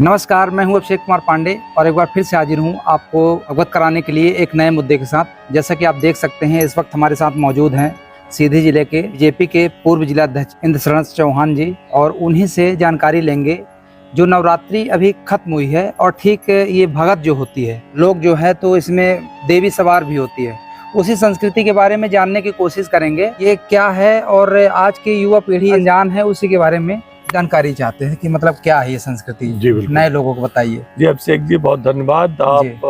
नमस्कार, मैं हूं अभिषेक कुमार पांडे और एक बार फिर से हाजिर हूं आपको अवगत कराने के लिए एक नए मुद्दे के साथ। जैसा कि आप देख सकते हैं, इस वक्त हमारे साथ मौजूद हैं सीधी जिले के बीजेपी के पूर्व जिलाध्यक्ष इंद्रशरण चौहान जी, और उन्हीं से जानकारी लेंगे जो नवरात्रि अभी खत्म हुई है और ठीक ये भगत जो होती है, लोग जो है तो इसमें देवी सवार भी होती है, उसी संस्कृति के बारे में जानने की कोशिश करेंगे। ये क्या है और आज की युवा पीढ़ी अनजान है, उसी के बारे में जानकारी चाहते हैं कि मतलब क्या है ये संस्कृति। जी बिल्कुल, नए लोगों को बताइए। जी अभिषेक जी, बहुत धन्यवाद। आप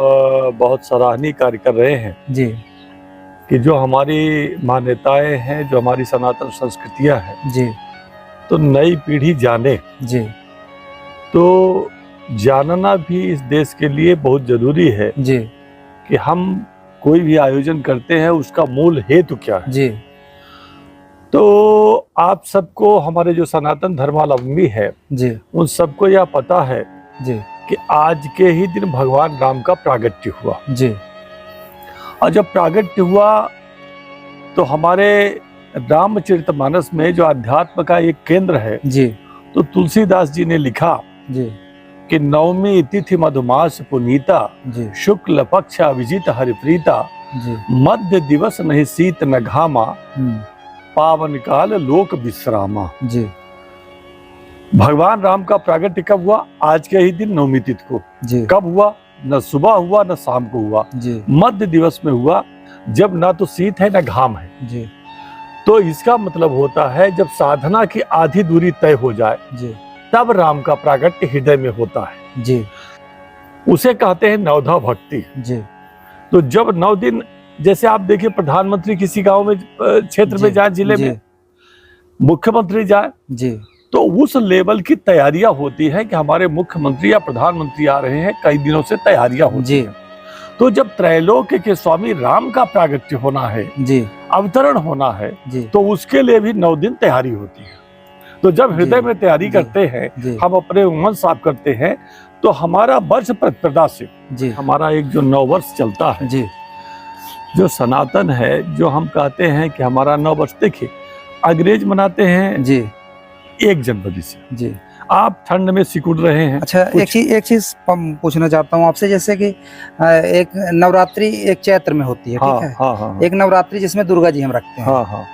बहुत सराहनीय कार्य कर रहे हैं जी कि जो हमारी मान्यताएं हैं, जो हमारी सनातन संस्कृतियां हैं, जी तो नई पीढ़ी जाने। जी तो जानना भी इस देश के लिए बहुत जरूरी है जी कि हम कोई भी आयोजन करते हैं उसका मूल हेतु क्या है। जी तो आप सबको, हमारे जो सनातन धर्मावलंबी है, जी उन सबको यह पता है जी कि आज के ही दिन भगवान राम का प्रागट्य हुआ। जी और जब प्रागट्य हुआ तो हमारे रामचरितमानस में जो अध्यात्म का एक केंद्र है, जी तो तुलसीदास जी ने लिखा जी कि नवमी तिथि मधुमास पुनीता, जी शुक्ल पक्ष अभिजित हरिप्रीता, जी मध्य दिवस नहीं शीत न घामा, पावन काल लोक विश्रामा। जी भगवान राम का प्रागट्य कब हुआ? आज के ही दिन नवमी तिथि को। जी कब हुआ? न सुबह हुआ न शाम को हुआ, जी मध्य दिवस में हुआ, जब ना तो शीत है न घाम है। जी तो इसका मतलब होता है जब साधना की आधी दूरी तय हो जाए, जी तब राम का प्रागट्य हृदय में होता है। जी उसे कहते हैं नवधा भक्ति। जी तो जब 9 दिन, जैसे आप देखिए प्रधानमंत्री किसी गांव में, क्षेत्र में जाए, जिले में मुख्यमंत्री जाए, जी तो उस लेवल की तैयारियां होती है कि हमारे मुख्यमंत्री या प्रधानमंत्री आ रहे हैं, कई दिनों से तैयारियां होती जी हैं। तो जब त्रैलोक्य के स्वामी राम का प्रागट्य होना है, जी अवतरण होना है, जी तो उसके लिए भी 9 दिन तैयारी होती है। तो जब हृदय में तैयारी करते हैं, हम अपने मन साफ करते हैं, तो हमारा वर्ष प्रतिपदा से जी हमारा एक जो 9 वर्ष चलता है, जी जो सनातन है, जो हम कहते हैं कि हमारा 9 वर्ष, देखिए अंग्रेज मनाते हैं जी 1 जनवरी से। जी आप ठंड में सिकुड़ रहे हैं। अच्छा, एक चीज पूछना चाहता हूँ आपसे, जैसे कि एक नवरात्रि एक चैत्र में होती है, हाँ, ठीक है। हाँ, हाँ, एक नवरात्रि जिसमें दुर्गा जी हम रखते हैं। हाँ, हाँ।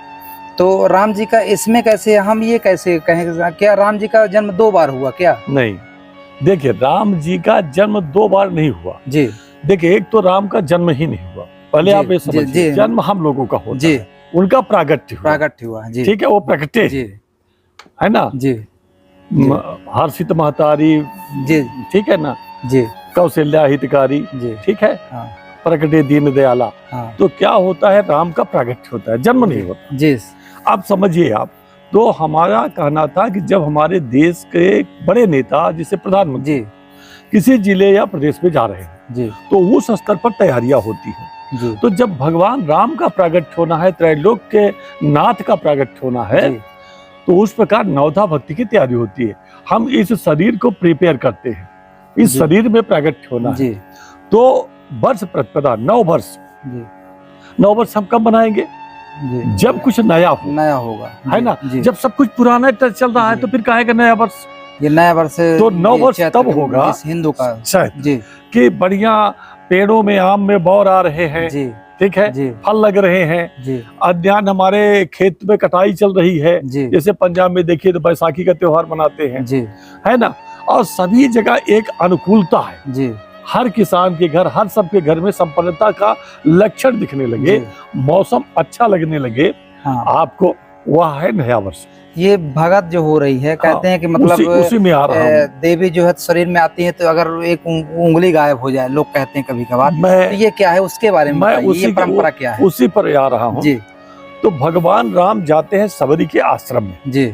तो राम जी का इसमें कैसे, हम ये कैसे कहें, क्या राम जी का जन्म 2 बार हुआ क्या? नहीं, देखिए राम जी का जन्म 2 बार नहीं हुआ। जी देखिए, एक तो राम का जन्म ही नहीं हुआ, पहले आप ये समझिए। जन्म हम लोगों का होता है, उनका प्रागट्य हुआ। जी, ठीक है, वो प्रकटे जी है ना। जी हर्षित महतारी, जी ठीक है ना, जी कौशल्या हितकारी, जी ठीक है, हाँ प्रकटे दीन दयाला। हाँ तो क्या होता है, राम का प्रागट्य होता है, जन्म नहीं होता। जी आप समझिए। आप तो हमारा कहना था कि जब हमारे देश के बड़े नेता, जैसे प्रधानमंत्री जी किसी जिले या प्रदेश में जा रहे हैं, जी तो उस स्तर पर तैयारियां होती हैं। जी तो जब भगवान राम का प्रागट्य होना है, त्रैलोक के नाथ का प्रागट्य होना है, जी तो उस प्रकार नवधा भक्ति की तैयारी होती है। हम इस शरीर को प्रिपेयर करते हैं, इस जी। शरीर में प्रागट्य होना है। जी तो वर्ष प्रतिपदा 9 वर्ष, जी 9 वर्ष हम कब बनाएंगे? जी जब कुछ नया होगा, है ना। जी। जब सब कुछ पुराना चल रहा है, तो फिर काहे का नया वर्ष? ये नया वर्ष तो 9 वर्ष तब होगा हिंदू का शायद जी कि बढ़िया पेड़ों में आम में बौर आ रहे हैं, जी ठीक है, जी फल लग रहे हैं, जी अद्यान हमारे खेत में कटाई चल रही है। जी जैसे पंजाब में देखिए तो बैसाखी का त्योहार मनाते हैं, जी है ना। और सभी जगह एक अनुकूलता है, जी हर किसान के घर, हर सबके घर में संपन्नता का लक्षण दिखने लगे, मौसम अच्छा लगने लगे। हाँ, आपको वह है नया वर्ष। ये भगत जो हो रही है, कहते हैं कि मतलब उसी में आ रहा हूं। देवी जो है शरीर में आती है, तो अगर एक उंगली गायब हो जाए, लोग कहते हैं कभी कभार, तो ये क्या है, उसके बारे में बताइए, ये परंपरा क्या है? उसी पर आ रहा हूँ जी। तो भगवान राम जाते हैं सबरी के आश्रम में जी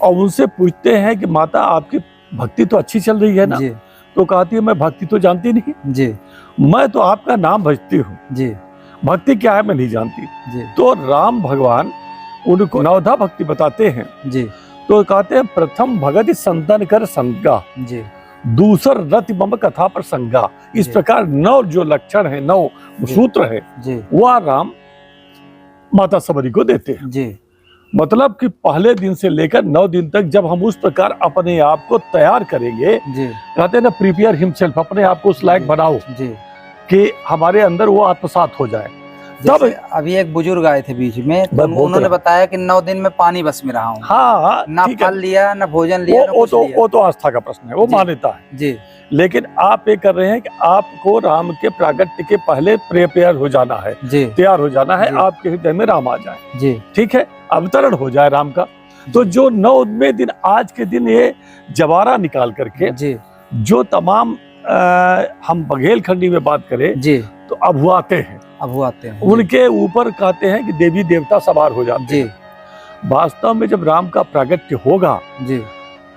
और उनसे पूछते हैं कि माता, आपकी भक्ति तो अच्छी चल रही है ना? जी तो कहती है, मैं भक्ति तो जानती नहीं, जी मैं तो आपका नाम भजती हूँ, जी भक्ति क्या है मैं नहीं जानती। जी तो राम भगवान उनको नवधा भक्ति बताते हैं। जी तो कहते हैं, प्रथम भगति संतन कर संगा, जी दूसर रति मम कथा पर संगा। इस प्रकार 9 जो लक्षण है, 9 सूत्र है, जी वह राम माता सबरी को देते हैं। जी मतलब कि पहले दिन से लेकर 9 दिन तक जब हम उस प्रकार अपने आप को तैयार करेंगे, जी कहते हैं ना प्रिपेयर हिमसेल्फ, अपने आप को उस लायक बनाओ जी। कि हमारे अंदर वो आत्मसात हो जाए। तब जैसे अभी एक बुजुर्ग आए थे बीच में, तो उन्होंने बताया कि 9 दिन में पानी बस में रहा हूँ। हाँ, ना फल लिया, ना भोजन लिया, वो तो आस्था का प्रश्न है, वो मान्यता है जी। लेकिन आप ये कर रहे हैं कि आपको राम के प्रागट्य के पहले प्रिपेयर हो जाना है जी, तैयार हो जाना है, आपके हृदय में राम आ जाए जी, ठीक है, अवतरण हो जाए राम का। तो जो 9वें दिन, आज के दिन ये जवारा निकाल करके जी, जो तमाम हम बघेलखंडी में बात करें जी, तो अभुआते हैं, उनके ऊपर कहते हैं कि देवी देवता सवार हो जाते हैं। वास्तव में जब राम का प्रागट्य होगा जी,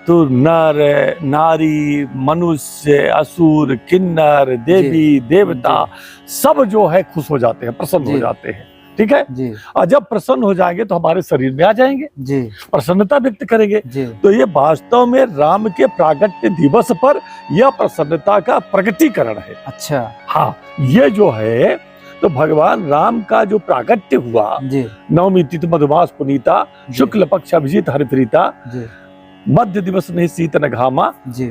तो नर नारी, मनुष्य, असुर, किन्नर, देवी देवता सब जो है खुश हो जाते हैं, प्रसन्न हो जाते हैं, ठीक है जी। और जब प्रसन्न हो जाएंगे तो हमारे शरीर में आ जाएंगे जी, प्रसन्नता व्यक्त करेंगे जी। तो ये वास्तव में राम के प्रागट्य दिवस पर यह प्रसन्नता का प्रकटीकरण है। अच्छा, हाँ, ये जो है तो भगवान राम का जो प्रागट्य हुआ, नवमी तिथि मधुमास पुनीता, शुक्ल पक्ष अभिजीत हरिप्रीता, मध्य दिवस नहीं शीत न घामा जी,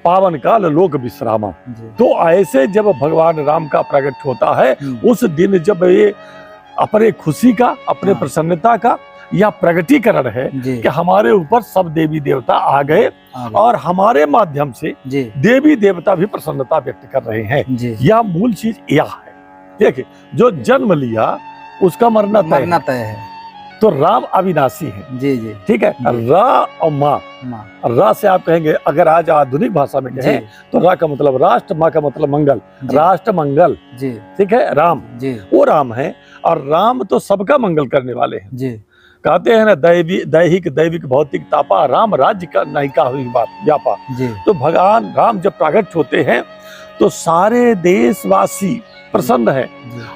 पावन काल लोक विश्रामा। तो ऐसे जब भगवान राम का प्रकट होता है, उस दिन जब ये अपने खुशी का, अपने प्रसन्नता का यह प्रगटीकरण है कि हमारे ऊपर सब देवी देवता आ गए और हमारे माध्यम से देवी देवता भी प्रसन्नता व्यक्त कर रहे हैं। यह मूल चीज यह है। देखिए, जो जन्म लिया उसका मरना तय है। तो राम अविनाशी है जी जी, ठीक है। रा और माँ, रा से आप कहेंगे, अगर आज आधुनिक भाषा में कहें तो रा का मतलब राष्ट्र, माँ का मतलब मंगल, राष्ट्र मंगल जी, ठीक है। राम जी, वो राम है और राम तो सबका मंगल करने वाले हैं जी। कहते हैं ना, दैविक भौतिक तापा, राम राज्य का नायिका हुई बात व्यापा। तो भगवान राम जब प्रकट होते हैं तो सारे देशवासी प्रसन्न है,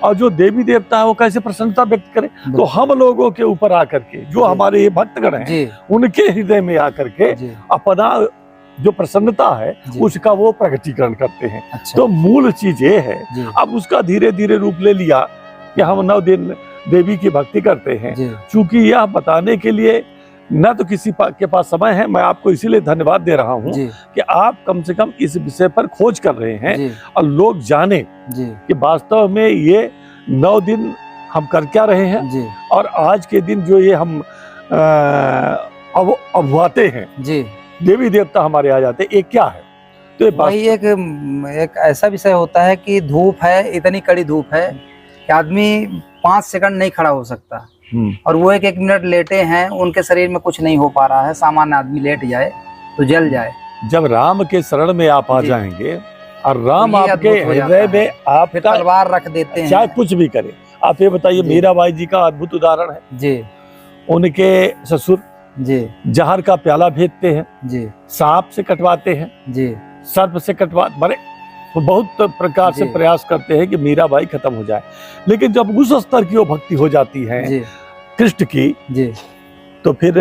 और जो देवी देवता है वो कैसे प्रसन्नता व्यक्त करें, तो हम लोगों के ऊपर आकर के, जो हमारे ये भक्तगण हैं, उनके हृदय में आकर के अपना जो प्रसन्नता है उसका वो प्रकटीकरण करते हैं। अच्छा। तो मूल चीज ये है। अब उसका धीरे धीरे रूप ले लिया कि हम 9 दिन देवी की भक्ति करते हैं। चूंकि यह बताने के लिए न तो किसी के पास समय है, मैं आपको इसीलिए धन्यवाद दे रहा हूँ कि आप कम से कम इस विषय पर खोज कर रहे हैं और लोग जाने कि वास्तव में ये 9 दिन हम कर क्या रहे हैं, और आज के दिन जो ये हम अभुआते हैं देवी देवता हमारे आ जाते, ये क्या है। तो वही एक ऐसा विषय होता है कि धूप है, इतनी कड़ी धूप है कि आदमी 5 सेकंड नहीं खड़ा हो सकता, और वो 1 मिनट लेटे हैं, उनके शरीर में कुछ नहीं हो पा रहा है। सामान्य आदमी लेट जाए तो जल जाए। जब राम के शरण में आप आ जाएंगे और राम तो आपके हृदय में आप तलवार रख देते हैं, चाहे कुछ भी करे। आप ये बताइए, मीराबाई जी का अद्भुत उदाहरण है जी। उनके ससुर जी जहर का प्याला भेजते हैं जी, सांप से कटवाते हैं जी, सर्प से कटवा, बड़े बहुत प्रकार से प्रयास करते हैं कि मीराबाई खत्म हो जाए। लेकिन जब उस स्तर की वो भक्ति हो जाती है कृष्ण की जी, तो फिर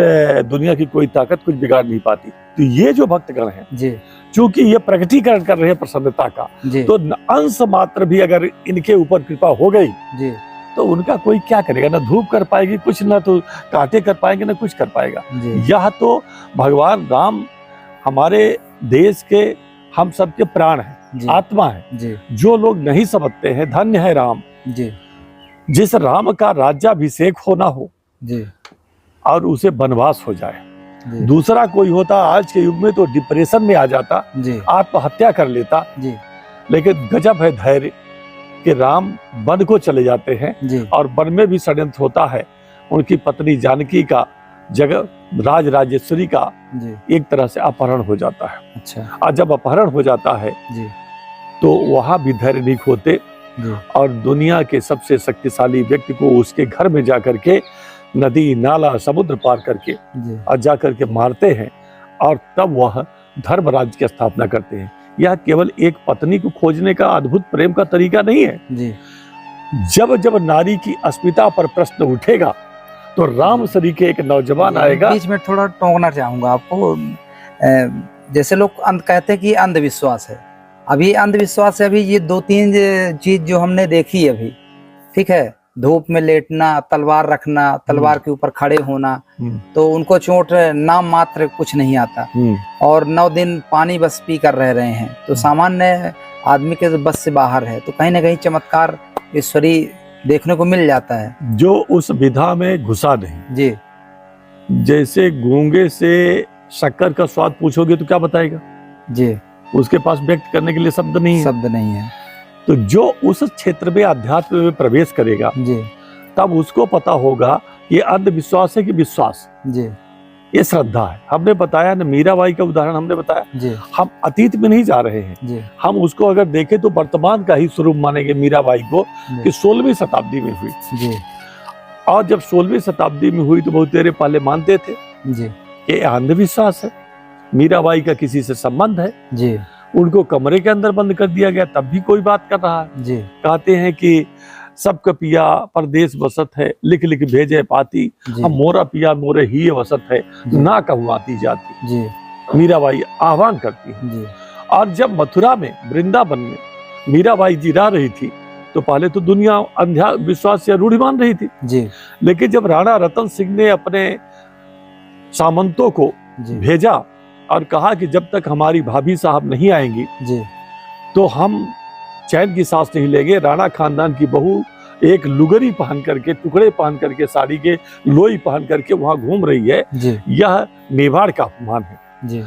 दुनिया की कोई ताकत कुछ बिगाड़ नहीं पाती। तो ये जो भक्तगण हैं जी, चूंकि ये प्रकटीकरण कर रहे हैं प्रसन्नता का, तो अंश मात्र भी अगर इनके ऊपर कृपा हो गई जी, तो उनका कोई क्या करेगा, ना धूप कर पाएगी कुछ, ना तो कांटे कर पाएंगे, ना कुछ कर पाएगा। यह तो भगवान राम हमारे देश के, हम सबके प्राण है, आत्मा है जी। जो लोग नहीं समझते हैं, धन्य है राम जी। जिस राम का राज्याभिषेक होना हो जी, और उसे वनवास हो जाए। दूसरा कोई होता आज के युग में तो डिप्रेशन में आ जाता, आत्महत्या कर लेता जी। लेकिन गजब है धैर्य कि राम वन को चले जाते हैं जी, और वन में भी षड्यंत्र होता है। उनकी पत्नी जानकी का, जगह राज राजेश्वरी का जी, एक तरह से अपहरण हो जाता है। अच्छा। और जब अपहरण हो जाता है जी, तो वहां भी धैर्य नहीं खोते और दुनिया के सबसे शक्तिशाली व्यक्ति को उसके घर में जाकर के नदी नाला समुद्र पार करके और जाकर के मारते हैं, और तब वह धर्मराज की स्थापना करते हैं। यह केवल एक पत्नी को खोजने का अद्भुत प्रेम का तरीका नहीं है जी। जब जब नारी की अस्मिता पर प्रश्न उठेगा तो राम सरी के एक नौजवान आएगा। बीच में थोड़ा टोकना चाहूंगा आपको, जैसे लोग कहते हैं कि अंधविश्वास है, अभी अंधविश्वास है, अभी ये 2-3 चीज जो हमने देखी अभी, ठीक है, धूप में लेटना, तलवार रखना, तलवार के ऊपर खड़े होना, तो उनको चोट नाम मात्र कुछ नहीं आता, और 9 दिन पानी बस पी कर रह रहे हैं, तो सामान्य आदमी के बस से बाहर है। तो कहीं ना कहीं चमत्कार ईश्वरी देखने को मिल जाता है, जो उस विधा में घुसा नहीं। जी। जैसे गूंगे से शक्कर का स्वाद पूछोगे तो क्या बताएगा? जी, उसके पास व्यक्त करने के लिए शब्द नहीं है, शब्द नहीं है। तो जो उस क्षेत्र में अध्यात्म में प्रवेश करेगा जी, तब उसको पता होगा ये अंधविश्वास है कि विश्वास, जी, ये श्रद्धा है। हमने बताया ना, मीराबाई का उदाहरण हमने बताया जी। हम अतीत में नहीं जा रहे हैं जी। हम उसको अगर देखें तो वर्तमान का ही स्वरूप मानेंगे मीराबाई को, कि 16वीं शताब्दी में हुई जी। और जब 16वीं शताब्दी में हुई तो बहुत देर पहले मानते थे जी कि अंधविश्वास है, मीराबाई का किसी से संबंध है जी। उनको कमरे के अंदर बंद कर दिया गया, तब भी कोई बात कर रहा है जी। कहते हैं कि सब कपिया परदेश वसत है, लिख लिख भेजे पाती, हम मोरा पिया मोरे ही वसत है, ना कहवाती जाती जी। मीराबाई आह्वान करती है जी। और जब मथुरा में वृंदावन में मीराबाई जी रह रही थी तो पहले तो दुनिया अंधा विश्वास से रूढ़ी मान रही थी जी। लेकिन जब राणा रतन सिंह ने अपने सामंतों को भेजा और कहा कि जब तक हमारी भाभी साहब नहीं आएंगी जी, तो हम चैन की सांस नहीं लेंगे। राणा खानदान की बहू एक लुगरी पहन करके, टुकड़े पहन करके, साड़ी के लोई पहन करके वहां घूम रही है, यह मेवाड़ का अपमान है जी।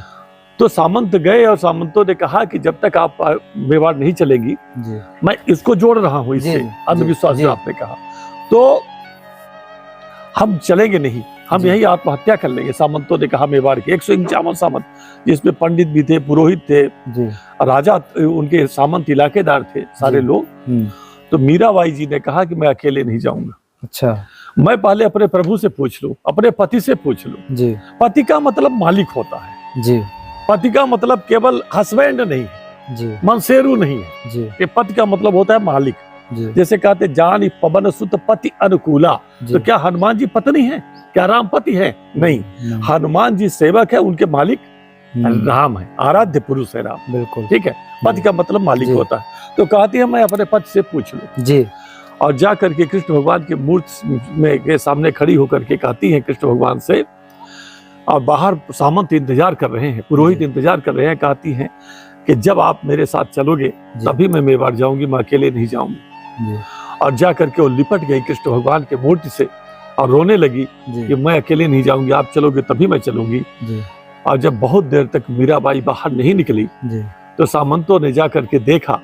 तो सामंत गए और सामंतों ने कहा कि जब तक आप मेवाड़ नहीं चलेंगी जी, मैं इसको जोड़ रहा हूं इससे, अंधविश्वास जो आपने कहा, तो हम चलेंगे नहीं, हम यही आत्महत्या कर लेंगे। सामंतों ने कहा मेवाड़ के 151 सामंत, जिसमें पंडित भी थे, पुरोहित थे जी। राजा, उनके सामंत इलाकेदार थे सारे लोग। तो मीराबाई जी ने कहा कि मैं अकेले नहीं जाऊंगा, अच्छा, मैं पहले अपने प्रभु से पूछ लूं, अपने पति से पूछ लूं जी। पति का मतलब मालिक होता है जी। पति का मतलब केवल हस्बैंड नहीं है जी, मनसेरू नहीं है जी। ये पति का मतलब होता है मालिक जी। जैसे कहते जान पवन सुत पति अनुकूला, तो क्या हनुमान जी पत्नी है? क्या राम पति है? नहीं, हनुमान जी सेवक है, उनके मालिक राम है, आराध्य पुरुष है राम, बिल्कुल ठीक है। पति का मतलब मालिक होता है। तो कहती है मैं अपने पति से पूछ लूं जी। और जा करके कृष्ण भगवान के मूर्ति में के सामने खड़ी होकर के कहती है कृष्ण भगवान से, और बाहर सामंत इंतजार कर रहे हैं, पुरोहित इंतजार कर रहे हैं, कहती हैं कि जब आप मेरे साथ चलोगे तभी मैं मेवाड़ जाऊंगी, मैं अकेले नहीं जाऊंगी। और जा करके वो लिपट गई कृष्ण भगवान के मूर्ति से और रोने लगी कि मैं अकेले नहीं जाऊंगी, आप चलोगे तभी मैं चलूंगी। और जब बहुत देर तक मीराबाई बाहर नहीं निकली तो सामंतों ने जा करके देखा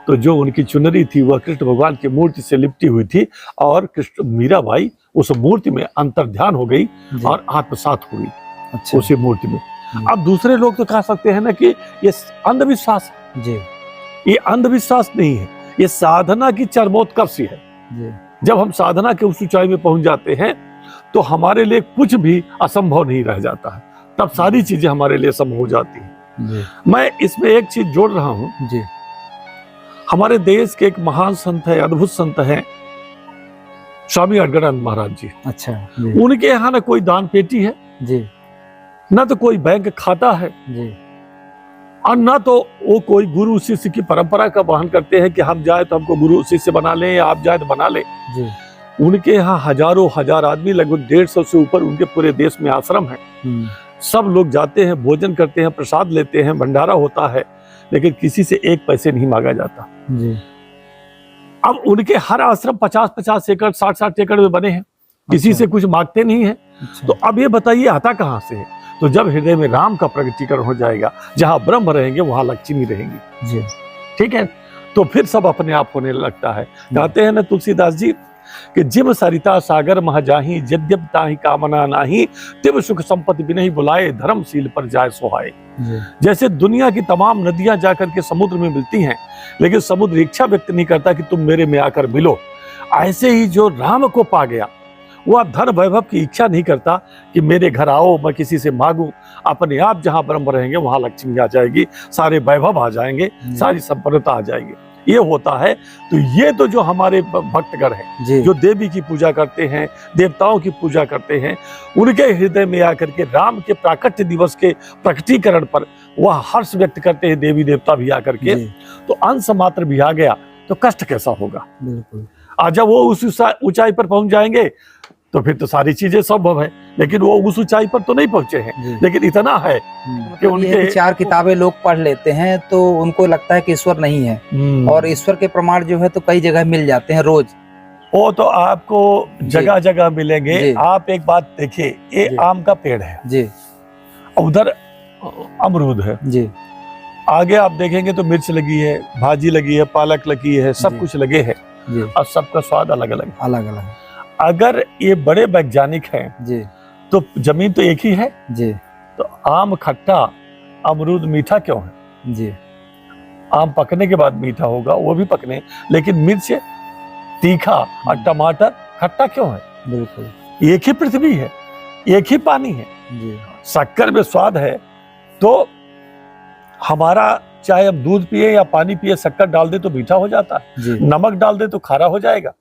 तो जो उनकी चुनरी थी वह कृष्ण भगवान की मूर्ति से लिपटी हुई थी, और कृष्ण मीराबाई उस मूर्ति में अंतर्ध्यान हो गई और आत्मसात हो गई। अच्छा। उसी मूर्ति में। अब दूसरे लोग तो कह सकते हैं ना कि ये अंधविश्वास है जी। ये अंधविश्वास नहीं है, ये साधना की चरमोत्कर्ष है जी। जब हम साधना के उस ऊंचाई में पहुंच जाते हैं तो हमारे लिए कुछ भी असंभव नहीं रह जाता है, तब सारी चीजें हमारे लिए संभव हो जाती हैं। मैं इसमें एक चीज जोड़ रहा हूं जी। हमारे देश के एक महान संत है, अद्भुत संत है, स्वामी अड़गड़ानंद महाराज जी। अच्छा जी। उनके यहाँ ना कोई दान पेटी है जी, ना तो कोई बैंक खाता है जी, और ना तो वो कोई गुरु शिष्य की परंपरा का वहन करते हैं कि हम जाए तो हमको गुरु शिष्य बना लें या आप जाए तो बना लें जी। उनके यहाँ हजारों हजार आदमी, लगभग 150 से ऊपर उनके पूरे देश में आश्रम है। सब लोग जाते हैं, भोजन करते हैं, प्रसाद लेते हैं, भंडारा होता है, लेकिन किसी से एक पैसे नहीं मांगा जाता जी। अब उनके हर आश्रम 50-50 एकड़ 60-60 एकड़ में बने हैं, किसी से कुछ मांगते नहीं है। तो अब ये बताइए आता कहाँ से है? तो जब हृदय में राम का प्रगटीकरण हो जाएगा, जहाँ ब्रह्म रहेंगे वहां लक्ष्मी रहेंगी जी। ठीक है, तो फिर सब अपने आप होने लगता है। कहते हैं ना तुलसीदास जी कि जिम सरिता सागर महजाही, यद्यप ताहि कामना नाही, तिव सुख संपत्ति बिनहि बुलाए, धर्मशील पर जाए सोहाए। जैसे दुनिया की तमाम नदियां जाकर के समुद्र में मिलती हैं, लेकिन समुद्र इच्छा व्यक्त नहीं करता कि तुम मेरे में आकर मिलो, ऐसे ही जो राम को पा गया वह धन वैभव की इच्छा नहीं करता कि मेरे घर आओ, मैं किसी से मांगू, अपने आप जहां ब्रह्म रहेंगे वहां लक्ष्मी आ जाएगी, सारे वैभव आ जाएंगे, सारी संपन्नता आ जाएगी। ये होता है। तो ये तो जो हमारे भक्तगण हैं, जो देवी की पूजा करते हैं, देवताओं की पूजा करते हैं, उनके हृदय में आकर के राम के प्राकट्य दिवस के प्रकटीकरण पर वह हर्ष व्यक्त करते हैं, देवी देवता भी आकर के, तो अंश मात्र भी आ गया तो कष्ट कैसा होगा। बिल्कुल। आज जब वो उस ऊंचाई पर पहुंच जाएंगे तो फिर तो सारी चीजें संभव है, लेकिन वो उस ऊंचाई पर तो नहीं पहुंचे हैं, लेकिन इतना है कि उनके 4 किताबें लोग पढ़ लेते हैं तो उनको लगता है कि ईश्वर नहीं है, और ईश्वर के प्रमाण जो है तो कई जगह मिल जाते हैं रोज। वो तो आपको जगह जगह मिलेंगे। आप एक बात देखिए, ये आम का पेड़ है जी, उधर अमरूद है जी, आगे आप देखेंगे तो मिर्च लगी है, भाजी लगी है, पालक लगी है, सब कुछ लगे हैं और सबका स्वाद अलग अलग है। अगर ये बड़े वैज्ञानिक हैं जी तो जमीन तो एक ही है जी, तो आम खट्टा अमरूद मीठा क्यों है जी? आम पकने के बाद मीठा होगा, वो भी पकने, लेकिन मिर्च तीखा और टमाटर खट्टा क्यों है? बिल्कुल एक ही पृथ्वी है, एक ही पानी है जी। शक्कर में स्वाद है तो हमारा चाहे हम दूध पिए या पानी पिए, शक्कर डाल दे तो मीठा हो जाता है, नमक डाल दे तो खारा हो जाएगा।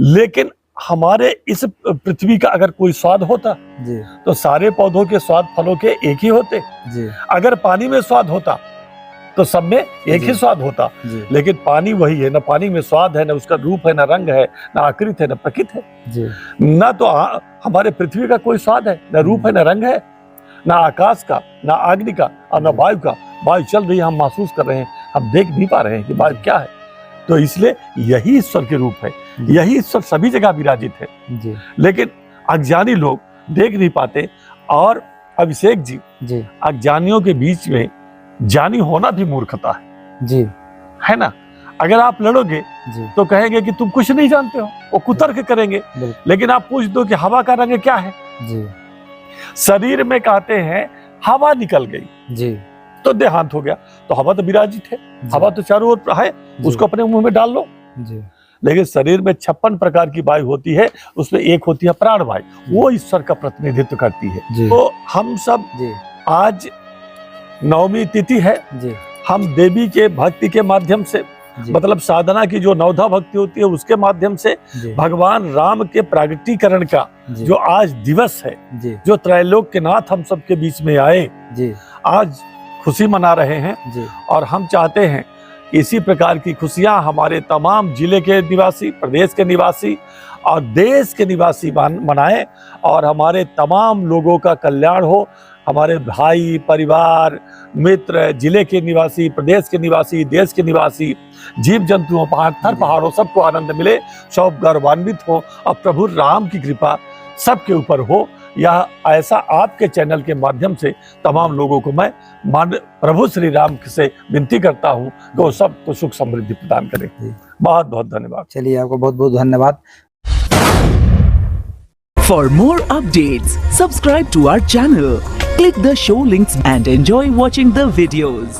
लेकिन हमारे इस पृथ्वी का अगर कोई स्वाद होता जी, तो सारे पौधों के स्वाद फलों के एक ही होते जी। अगर पानी में स्वाद होता तो सब में एक ही स्वाद होता, लेकिन पानी वही है, ना पानी में स्वाद है, ना उसका रूप है, ना रंग है, ना आकृति है, ना प्रकृति है जी। ना तो हमारे पृथ्वी का कोई स्वाद है, ना रूप है, ना रंग है, ना आकाश का, ना अग्नि का और ना वायु का। वायु चल रही है, हम महसूस कर रहे हैं, हम देख नहीं पा रहे हैं कि वायु क्या है। तो इसलिए यही ईश्वर के रूप है, यही ईश्वर सभी जगह विराजित है जी। लेकिन अज्ञानी लोग देख नहीं पाते। और अभिषेक जी, अज्ञानियों के बीच में ज्ञानी होना भी मूर्खता है जी, है ना? अगर आप लड़ोगे तो कहेंगे कि तुम कुछ नहीं जानते हो, वो कुतर्क करेंगे। लेकिन आप पूछ दो कि हवा का रंग क्या है जी, शरीर में कहते हैं हवा निकल गई जी, तो देहांत हो गया। तो हवा तो विराजित है, हवा तो चारों ओर है, उसको अपने मुंह में डाल लो जी। लेकिन शरीर में 56 प्रकार की वायु होती है, उसमें एक होती है प्राण वायु, वो ईश्वर का प्रतिनिधित्व करती है। तो हम सब आज नवमी तिथि है जी, हम देवी के भक्ति के माध्यम से, मतलब साधना की जो नवधा भक्ति होती है उसके माध्यम से भगवान राम के प्रागटीकरण का जो आज दिवस है, जो त्रैलोक के नाथ हम सबके बीच में आए, आज खुशी मना रहे हैं और हम चाहते हैं इसी प्रकार की खुशियां हमारे तमाम जिले के निवासी, प्रदेश के निवासी और देश के निवासी मनाएं और हमारे तमाम लोगों का कल्याण हो। हमारे भाई, परिवार, मित्र, जिले के निवासी, प्रदेश के निवासी, देश के निवासी, जीव जंतुओं, पत्थर पहाड़ों, सबको आनंद मिले, सब गौरवान्वित हो और प्रभु राम की कृपा सबके ऊपर हो। यह ऐसा आपके चैनल के माध्यम से तमाम लोगों को मैं प्रभु श्री राम से विनती करता हूँ कि वो सबको सुख समृद्धि प्रदान करें। बहुत बहुत धन्यवाद। चलिए, आपको बहुत बहुत धन्यवाद। For more updates, subscribe to our channel, click the show links and enjoy watching the videos.